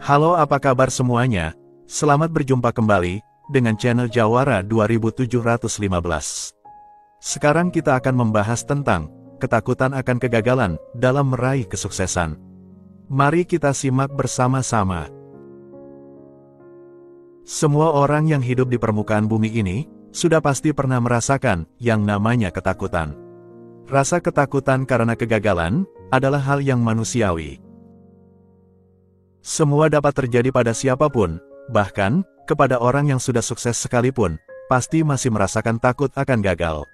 Halo, apa kabar semuanya? Selamat berjumpa kembali dengan channel Jawara 2715. Sekarang kita akan membahas tentang ketakutan akan kegagalan dalam meraih kesuksesan. Mari kita simak bersama-sama. Semua orang yang hidup di permukaan bumi ini sudah pasti pernah merasakan yang namanya ketakutan. Rasa ketakutan karena kegagalan adalah hal yang manusiawi. Semua dapat terjadi pada siapapun, bahkan kepada orang yang sudah sukses sekalipun, pasti masih merasakan takut akan gagal.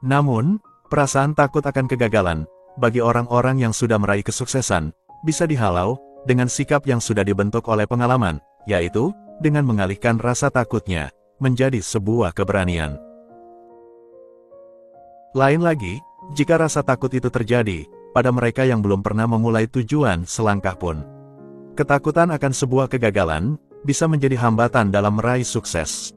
Namun, perasaan takut akan kegagalan, bagi orang-orang yang sudah meraih kesuksesan, bisa dihalau dengan sikap yang sudah dibentuk oleh pengalaman, yaitu dengan mengalihkan rasa takutnya menjadi sebuah keberanian. Lain lagi, jika rasa takut itu terjadi pada mereka yang belum pernah memulai tujuan selangkah pun. Ketakutan akan sebuah kegagalan bisa menjadi hambatan dalam meraih sukses.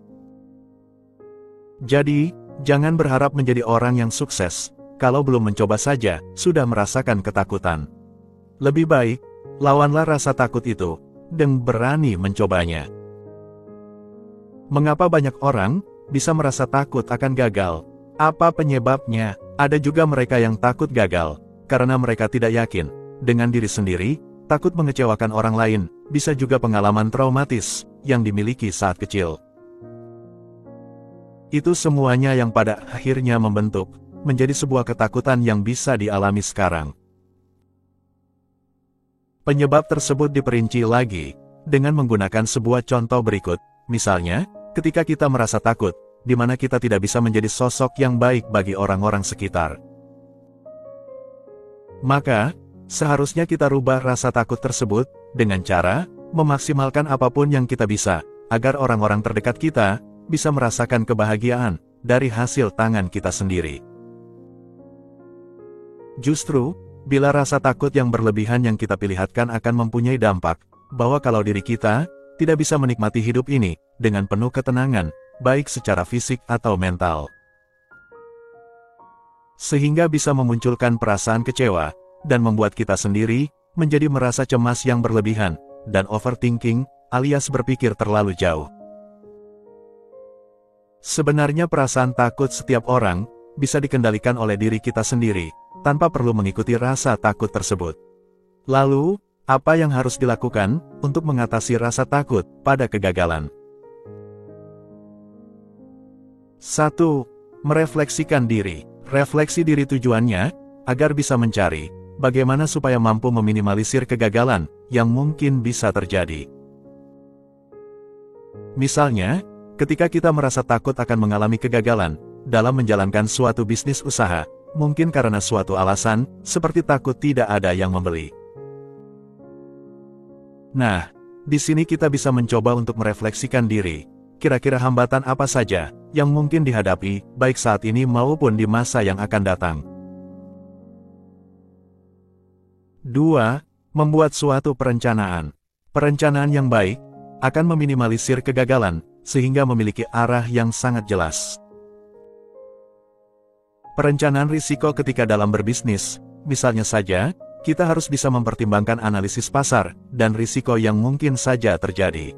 Jadi, jangan berharap menjadi orang yang sukses kalau belum mencoba saja sudah merasakan ketakutan. Lebih baik, lawanlah rasa takut itu dan berani mencobanya. Mengapa banyak orang bisa merasa takut akan gagal? Apa penyebabnya? Ada juga mereka yang takut gagal karena mereka tidak yakin dengan diri sendiri, takut mengecewakan orang lain, bisa juga pengalaman traumatis yang dimiliki saat kecil. Itu semuanya yang pada akhirnya membentuk menjadi sebuah ketakutan yang bisa dialami sekarang. Penyebab tersebut diperinci lagi dengan menggunakan sebuah contoh berikut. Misalnya, ketika kita merasa takut, di mana kita tidak bisa menjadi sosok yang baik bagi orang-orang sekitar. Maka, seharusnya kita rubah rasa takut tersebut dengan cara memaksimalkan apapun yang kita bisa, agar orang-orang terdekat kita bisa merasakan kebahagiaan dari hasil tangan kita sendiri. Justru, bila rasa takut yang berlebihan yang kita perlihatkan akan mempunyai dampak, bahwa kalau diri kita tidak bisa menikmati hidup ini dengan penuh ketenangan, baik secara fisik atau mental. Sehingga bisa memunculkan perasaan kecewa, dan membuat kita sendiri menjadi merasa cemas yang berlebihan, dan overthinking, alias berpikir terlalu jauh. Sebenarnya perasaan takut setiap orang bisa dikendalikan oleh diri kita sendiri, tanpa perlu mengikuti rasa takut tersebut. Lalu, apa yang harus dilakukan untuk mengatasi rasa takut pada kegagalan? 1. Merefleksikan diri. Refleksi diri tujuannya, agar bisa mencari bagaimana supaya mampu meminimalisir kegagalan yang mungkin bisa terjadi. Misalnya, ketika kita merasa takut akan mengalami kegagalan dalam menjalankan suatu bisnis usaha, mungkin karena suatu alasan, seperti takut tidak ada yang membeli. Nah, di sini kita bisa mencoba untuk merefleksikan diri. Kira-kira hambatan apa saja yang mungkin dihadapi, baik saat ini maupun di masa yang akan datang. 2. Membuat suatu perencanaan. Perencanaan yang baik akan meminimalisir kegagalan, sehingga memiliki arah yang sangat jelas. Perencanaan risiko ketika dalam berbisnis, misalnya saja, kita harus bisa mempertimbangkan analisis pasar dan risiko yang mungkin saja terjadi.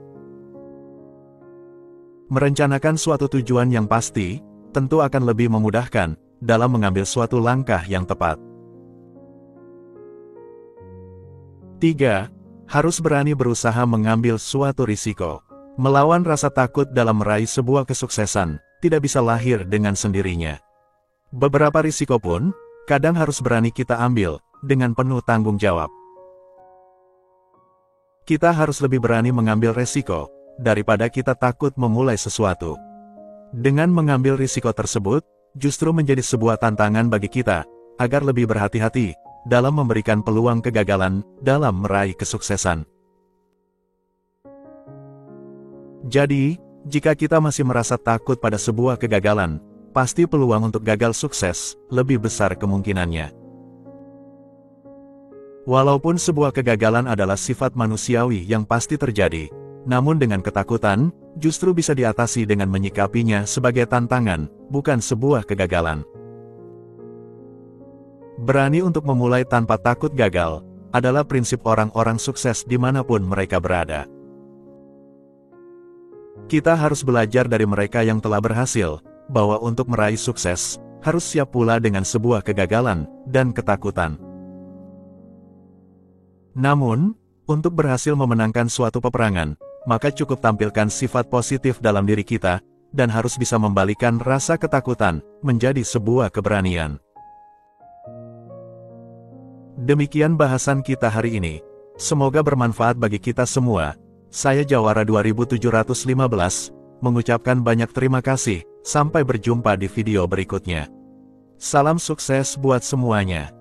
Merencanakan suatu tujuan yang pasti, tentu akan lebih memudahkan dalam mengambil suatu langkah yang tepat. 3. Harus berani berusaha mengambil suatu risiko. Melawan rasa takut dalam meraih sebuah kesuksesan, tidak bisa lahir dengan sendirinya. Beberapa risiko pun, kadang harus berani kita ambil, dengan penuh tanggung jawab. Kita harus lebih berani mengambil resiko, daripada kita takut memulai sesuatu. Dengan mengambil risiko tersebut, justru menjadi sebuah tantangan bagi kita, agar lebih berhati-hati dalam memberikan peluang kegagalan dalam meraih kesuksesan. Jadi, jika kita masih merasa takut pada sebuah kegagalan, pasti peluang untuk gagal sukses lebih besar kemungkinannya. Walaupun sebuah kegagalan adalah sifat manusiawi yang pasti terjadi, namun dengan ketakutan, justru bisa diatasi dengan menyikapinya sebagai tantangan, bukan sebuah kegagalan. Berani untuk memulai tanpa takut gagal, adalah prinsip orang-orang sukses dimanapun mereka berada. Kita harus belajar dari mereka yang telah berhasil, bahwa untuk meraih sukses, harus siap pula dengan sebuah kegagalan dan ketakutan. Namun, untuk berhasil memenangkan suatu peperangan, maka cukup tampilkan sifat positif dalam diri kita, dan harus bisa membalikan rasa ketakutan menjadi sebuah keberanian. Demikian bahasan kita hari ini. Semoga bermanfaat bagi kita semua. Saya Jawara 2715, mengucapkan banyak terima kasih. Sampai berjumpa di video berikutnya. Salam sukses buat semuanya.